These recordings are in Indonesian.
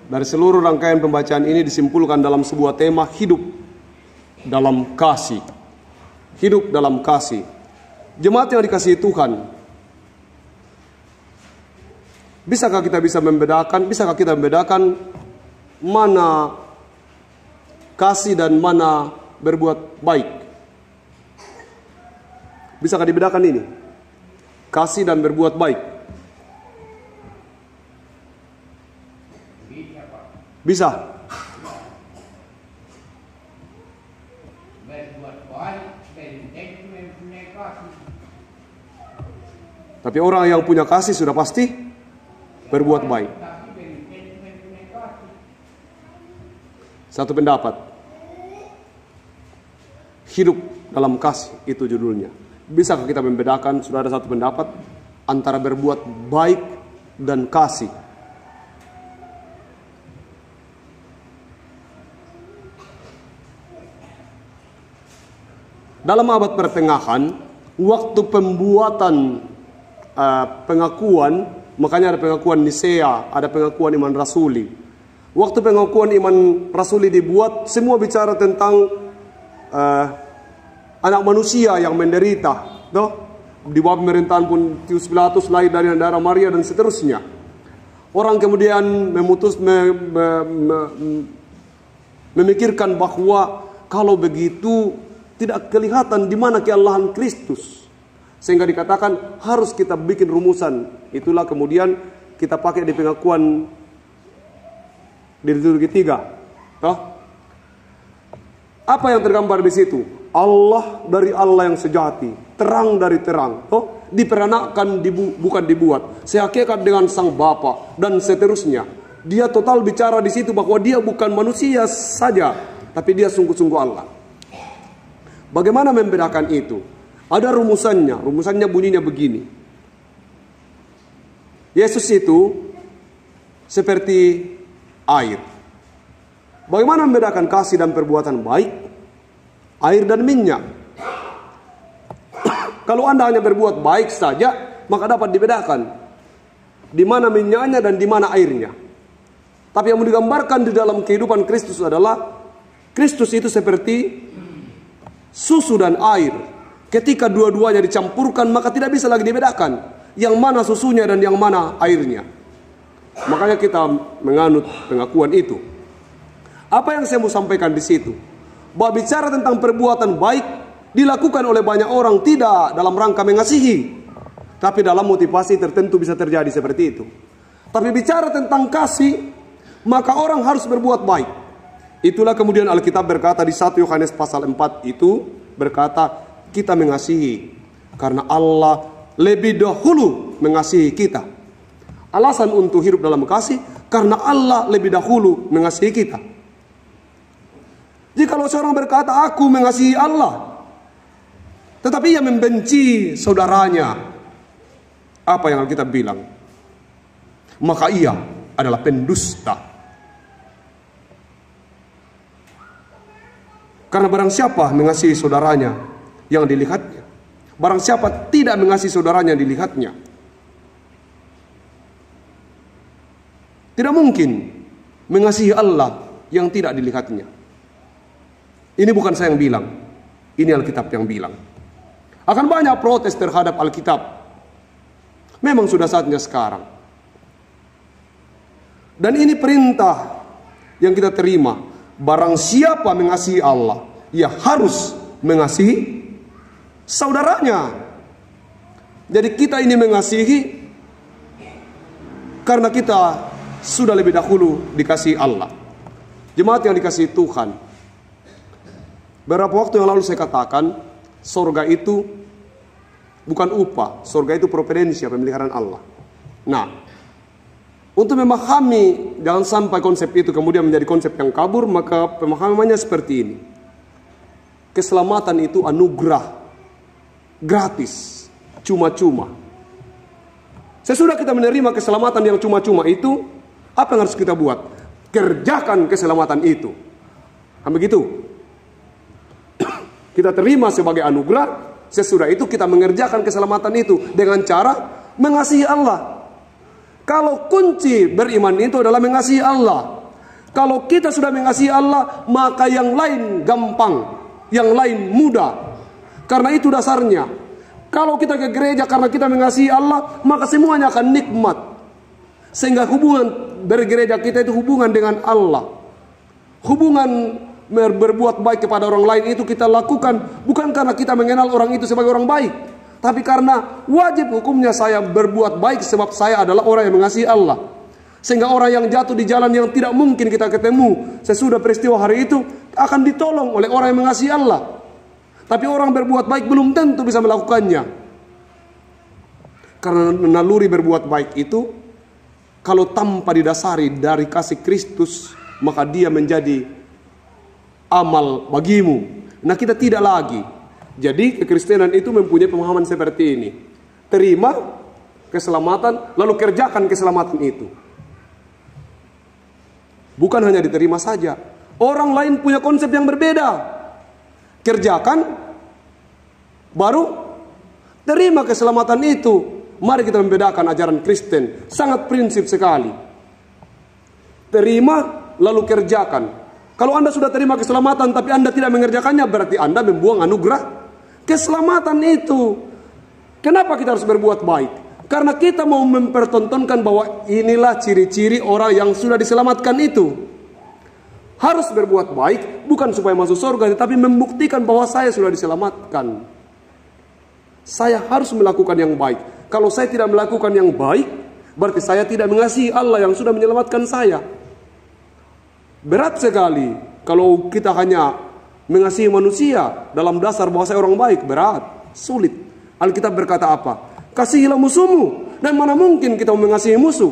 Dari seluruh rangkaian pembacaan ini disimpulkan dalam sebuah tema hidup dalam kasih. Hidup dalam kasih. Jemaat yang dikasihi Tuhan, bisakah kita membedakan mana kasih dan mana berbuat baik? Bisakah dibedakan ini? Kasih dan berbuat baik. Bisa. Tapi orang yang punya kasih sudah pasti berbuat baik. Satu pendapat. Hidup dalam kasih, itu judulnya. Bisakah kita membedakan, sudah ada satu pendapat, antara berbuat baik dan kasih? Dalam abad pertengahan, waktu pembuatan pengakuan, makanya ada pengakuan Nisea, ada pengakuan iman rasuli. Waktu pengakuan iman rasuli dibuat, semua bicara tentang anak manusia yang menderita. Di bawah pemerintahan Pontius Pilatus, lahir dari darah Maria dan seterusnya. Orang kemudian memikirkan bahwa kalau begitu tidak kelihatan di mana keallahan Kristus. Sehingga dikatakan harus kita bikin rumusan. Itulah kemudian kita pakai di pengakuan di liturgi 3. Apa yang tergambar di situ? Allah dari Allah yang sejati, terang dari terang. Diperanakkan, bukan dibuat. Sehakikat dengan Sang Bapa dan seterusnya. Dia total bicara di situ bahwa dia bukan manusia saja, tapi dia sungguh-sungguh Allah. Bagaimana membedakan itu? Ada rumusannya. Rumusannya bunyinya begini. Yesus itu seperti air. Bagaimana membedakan kasih dan perbuatan baik? Air dan minyak. Kalau Anda hanya berbuat baik saja, maka dapat dibedakan di mana minyaknya dan di mana airnya. Tapi yang digambarkan di dalam kehidupan Kristus adalah Kristus itu seperti susu dan air. Ketika dua-duanya dicampurkan, maka tidak bisa lagi dibedakan yang mana susunya dan yang mana airnya. Makanya kita menganut pengakuan itu. Apa yang saya mau sampaikan di situ? Bahwa bicara tentang perbuatan baik dilakukan oleh banyak orang tidak dalam rangka mengasihi, tapi dalam motivasi tertentu bisa terjadi seperti itu. Tapi bicara tentang kasih, maka orang harus berbuat baik. Itulah kemudian Alkitab berkata di 1 Yohanes pasal 4 itu berkata, kita mengasihi karena Allah lebih dahulu mengasihi kita. Alasan untuk hidup dalam kasih karena Allah lebih dahulu mengasihi kita. Jikalau seorang berkata aku mengasihi Allah, tetapi ia membenci saudaranya, apa yang Alkitab bilang? Maka ia adalah pendusta. Karena barang siapa mengasihi saudaranya yang dilihatnya, barang siapa tidak mengasihi saudaranya yang dilihatnya, tidak mungkin mengasihi Allah yang tidak dilihatnya. Ini bukan saya yang bilang, ini Alkitab yang bilang. Akan banyak protes terhadap Alkitab. Memang sudah saatnya sekarang. Dan ini perintah yang kita terima. Barang siapa mengasihi Allah, ia harus mengasihi saudaranya. Jadi kita ini mengasihi karena kita sudah lebih dahulu dikasihi Allah. Jemaat yang dikasihi Tuhan, beberapa waktu yang lalu saya katakan, sorga itu bukan upah, sorga itu providensia, pemeliharaan Allah. Nah, untuk memahami jangan sampai konsep itu kemudian menjadi konsep yang kabur, maka pemahamannya seperti ini. Keselamatan itu anugerah, gratis, cuma-cuma. Sesudah kita menerima keselamatan yang cuma-cuma itu, apa yang harus kita buat? Kerjakan keselamatan itu. Kan begitu? Kita terima sebagai anugerah, sesudah itu kita mengerjakan keselamatan itu dengan cara mengasihi Allah. Kalau kunci beriman itu adalah mengasihi Allah, Kalau kita sudah mengasihi Allah, maka yang lain gampang, yang lain mudah. Karena itu dasarnya. Kalau kita ke gereja karena kita mengasihi Allah, maka semuanya akan nikmat. Sehingga hubungan bergereja kita itu hubungan dengan Allah. Hubungan berbuat baik kepada orang lain itu kita lakukan bukan karena kita mengenal orang itu sebagai orang baik, tapi karena wajib hukumnya saya berbuat baik sebab saya adalah orang yang mengasihi Allah. Sehingga orang yang jatuh di jalan yang tidak mungkin kita ketemu sesudah peristiwa hari itu akan ditolong oleh orang yang mengasihi Allah. Tapi orang berbuat baik belum tentu bisa melakukannya. Karena naluri berbuat baik itu kalau tanpa didasari dari kasih Kristus, maka dia menjadi amal bagimu. Nah, kita tidak lagi. Jadi kekristenan itu mempunyai pemahaman seperti ini. Terima keselamatan, lalu kerjakan keselamatan itu. Bukan hanya diterima saja. Orang lain punya konsep yang berbeda. Kerjakan, baru terima keselamatan itu. Mari kita membedakan ajaran Kristen. Sangat prinsip sekali. Terima, lalu kerjakan. Kalau Anda sudah terima keselamatan tapi Anda tidak mengerjakannya, berarti Anda membuang anugerah keselamatan itu. Kenapa kita harus berbuat baik? Karena kita mau mempertontonkan bahwa inilah ciri-ciri orang yang sudah diselamatkan itu. Harus berbuat baik, bukan supaya masuk surga, tetapi membuktikan bahwa saya sudah diselamatkan. Saya harus melakukan yang baik. Kalau saya tidak melakukan yang baik, berarti saya tidak mengasihi Allah yang sudah menyelamatkan saya. Berat sekali kalau kita hanya mengasihi manusia dalam dasar bahwa saya orang baik. Berat, sulit. Alkitab berkata apa? Kasihilah musuhmu. Dan mana mungkin kita mengasihi musuh?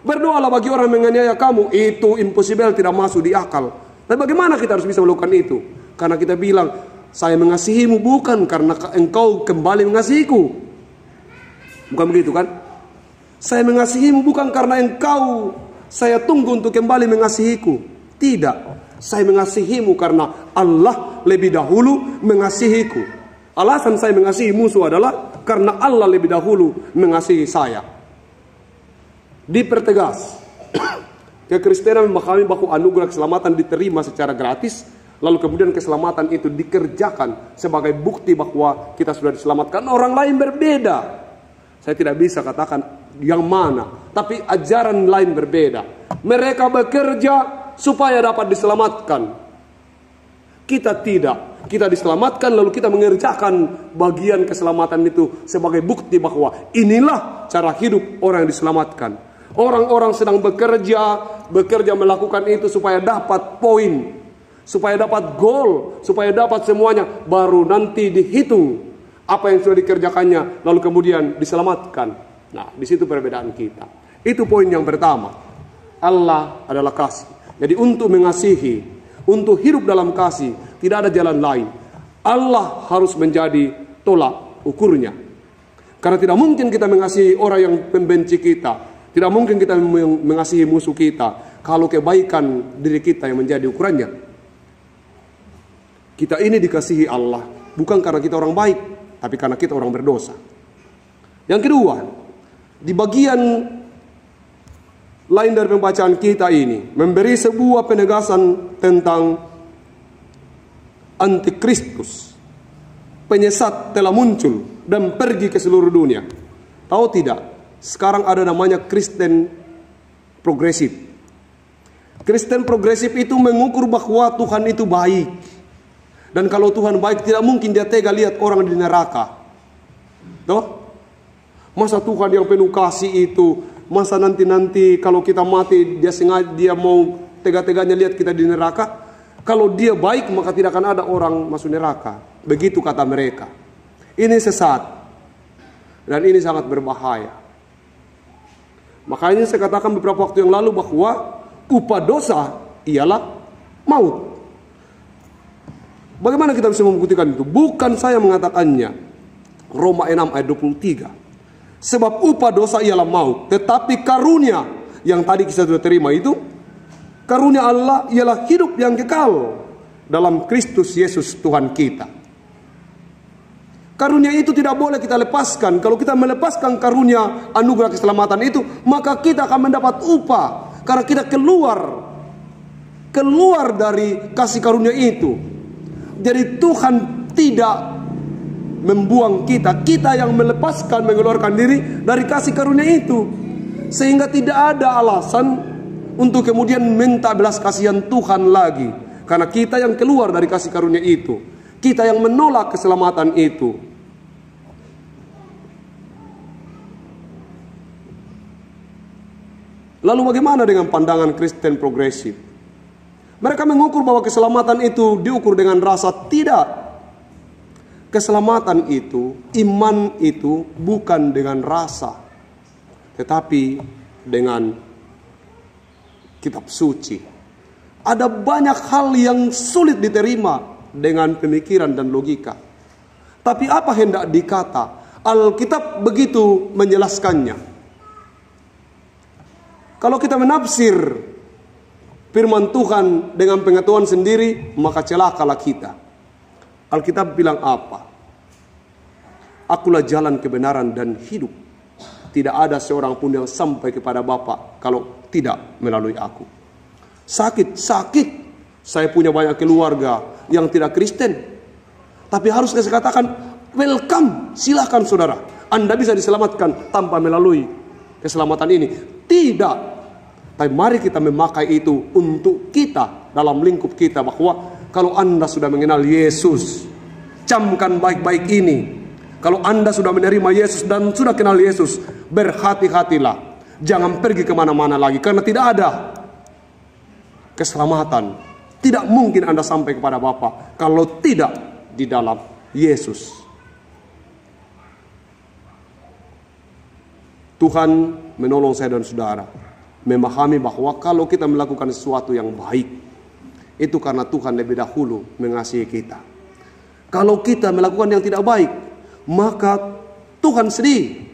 Berdoalah bagi orang yang menganiaya kamu. Itu impossible, tidak masuk di akal. Tapi bagaimana kita harus bisa melakukan itu? Karena kita bilang, saya mengasihimu bukan karena engkau kembali mengasihiku. Bukan begitu kan? Saya mengasihimu bukan karena engkau saya tunggu untuk kembali mengasihiku. Tidak. Saya mengasihimu karena Allah lebih dahulu mengasihiku. Alasan saya mengasihi musuh adalah karena Allah lebih dahulu mengasihi saya. Dipertegas. Kekristenan memahami bahwa anugerah keselamatan diterima secara gratis, lalu kemudian keselamatan itu dikerjakan sebagai bukti bahwa kita sudah diselamatkan. Orang lain berbeda. Saya tidak bisa katakan yang mana, tapi ajaran lain berbeda. Mereka bekerja supaya dapat diselamatkan. Kita tidak. Kita diselamatkan lalu kita mengerjakan bagian keselamatan itu sebagai bukti bahwa inilah cara hidup orang yang diselamatkan. Orang-orang sedang bekerja melakukan itu supaya dapat poin, supaya dapat gol, supaya dapat semuanya, baru nanti dihitung apa yang sudah dikerjakannya, lalu kemudian diselamatkan. Nah, di situ perbedaan kita. Itu poin yang pertama. Allah adalah kasih. Jadi untuk mengasihi, untuk hidup dalam kasih, tidak ada jalan lain. Allah harus menjadi tolak ukurnya. Karena tidak mungkin kita mengasihi orang yang membenci kita. Tidak mungkin kita mengasihi musuh kita kalau kebaikan diri kita yang menjadi ukurannya. Kita ini dikasihi Allah bukan karena kita orang baik, tapi karena kita orang berdosa. Yang kedua, di bagian lain dari pembacaan kita ini memberi sebuah penegasan tentang antikristus. Penyesat telah muncul dan pergi ke seluruh dunia. Tahu tidak? Sekarang ada namanya Kristen progresif. Kristen progresif itu mengukur bahwa Tuhan itu baik. Dan kalau Tuhan baik, tidak mungkin dia tega lihat orang di neraka. Tuh? Masa Tuhan yang penuh kasih itu, masa nanti kalau kita mati, dia mau tega-teganya lihat kita di neraka? Kalau dia baik, maka tidak akan ada orang masuk neraka. Begitu kata mereka. Ini sesat. Dan ini sangat berbahaya. Makanya saya katakan beberapa waktu yang lalu bahwa upah dosa ialah maut. Bagaimana kita bisa membuktikan itu? Bukan saya mengatakannya. Roma 6 ayat 23. Sebab upah dosa ialah maut. Tetapi karunia yang tadi kita sudah terima itu, karunia Allah ialah hidup yang kekal dalam Kristus Yesus Tuhan kita. Karunia itu tidak boleh kita lepaskan. Kalau kita melepaskan karunia anugerah keselamatan itu, maka kita akan mendapat upah. Karena kita keluar keluar dari kasih karunia itu. Jadi Tuhan tidak membuang kita, kita yang melepaskan, mengeluarkan diri dari kasih karunia itu. Sehingga tidak ada alasan untuk kemudian minta belas kasihan Tuhan lagi. Karena kita yang keluar dari kasih karunia itu, kita yang menolak keselamatan itu. Lalu bagaimana dengan pandangan Kristen progresif? Mereka mengukur bahwa keselamatan itu diukur dengan rasa. Tidak. Keselamatan itu, iman itu bukan dengan rasa, tetapi dengan kitab suci. Ada banyak hal yang sulit diterima dengan pemikiran dan logika. Tapi apa hendak dikata? Alkitab begitu menjelaskannya. Kalau kita menafsir firman Tuhan dengan pengetahuan sendiri, maka celakalah kita. Alkitab bilang apa? Akulah jalan kebenaran dan hidup. Tidak ada seorang pun yang sampai kepada Bapa kalau tidak melalui aku. Sakit. Saya punya banyak keluarga yang tidak Kristen. Tapi harus saya katakan, welcome, silakan saudara. Anda bisa diselamatkan tanpa melalui keselamatan ini. Tidak. Tapi mari kita memakai itu untuk kita, dalam lingkup kita, bahwa kalau Anda sudah mengenal Yesus, camkan baik-baik ini. Kalau Anda sudah menerima Yesus dan sudah kenal Yesus, berhati-hatilah. Jangan pergi kemana-mana lagi, karena tidak ada keselamatan. Tidak mungkin Anda sampai kepada Bapa kalau tidak di dalam Yesus. Tuhan menolong saya dan saudara memahami bahwa kalau kita melakukan sesuatu yang baik, itu karena Tuhan lebih dahulu mengasihi kita. Kalau kita melakukan yang tidak baik, maka Tuhan sedih.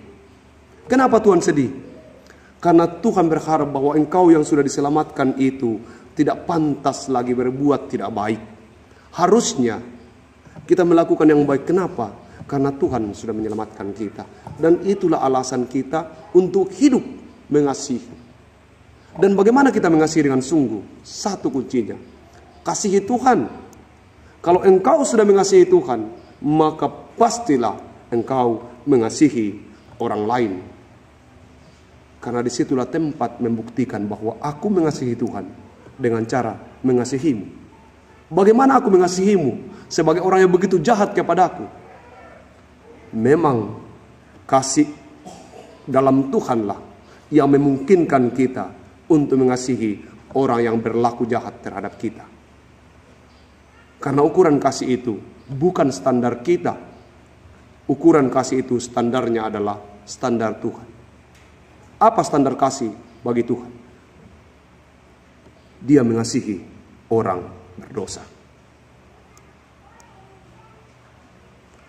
Kenapa Tuhan sedih? Karena Tuhan berharap bahwa engkau yang sudah diselamatkan itu tidak pantas lagi berbuat tidak baik. Harusnya kita melakukan yang baik. Kenapa? Karena Tuhan sudah menyelamatkan kita. Dan itulah alasan kita untuk hidup mengasihi. Dan bagaimana kita mengasihi dengan sungguh? Satu kuncinya, kasihi Tuhan. Kalau engkau sudah mengasihi Tuhan, maka pastilah engkau mengasihi orang lain. Karena disitulah tempat membuktikan bahwa aku mengasihi Tuhan dengan cara mengasihimu. Bagaimana aku mengasihimu sebagai orang yang begitu jahat kepadaku? Memang kasih dalam Tuhanlah yang memungkinkan kita untuk mengasihi orang yang berlaku jahat terhadap kita. Karena ukuran kasih itu bukan standar kita. Ukuran kasih itu standarnya adalah standar Tuhan. Apa standar kasih bagi Tuhan? Dia mengasihi orang berdosa.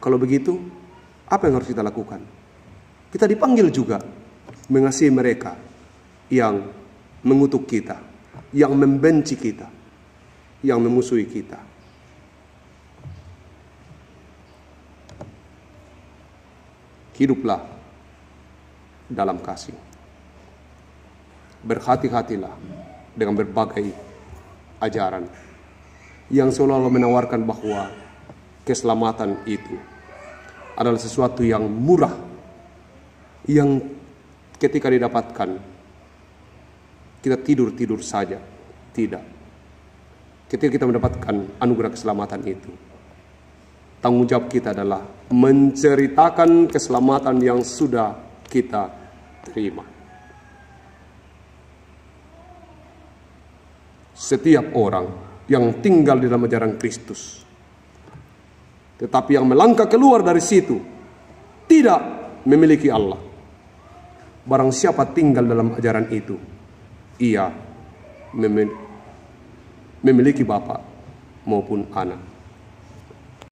Kalau begitu, apa yang harus kita lakukan? Kita dipanggil juga mengasihi mereka yang mengutuk kita, yang membenci kita, yang memusuhi kita. Hiduplah dalam kasih. Berhati-hatilah dengan berbagai ajaran yang selalu menawarkan bahwa keselamatan itu adalah sesuatu yang murah, yang ketika didapatkan kita tidur-tidur saja. Tidak. Ketika kita mendapatkan anugerah keselamatan itu, tanggung jawab kita adalah menceritakan keselamatan yang sudah kita terima. Setiap orang yang tinggal di dalam ajaran Kristus, tetapi yang melangkah keluar dari situ, tidak memiliki Allah. Barang siapa tinggal dalam ajaran itu, ia memiliki Bapa maupun Anak.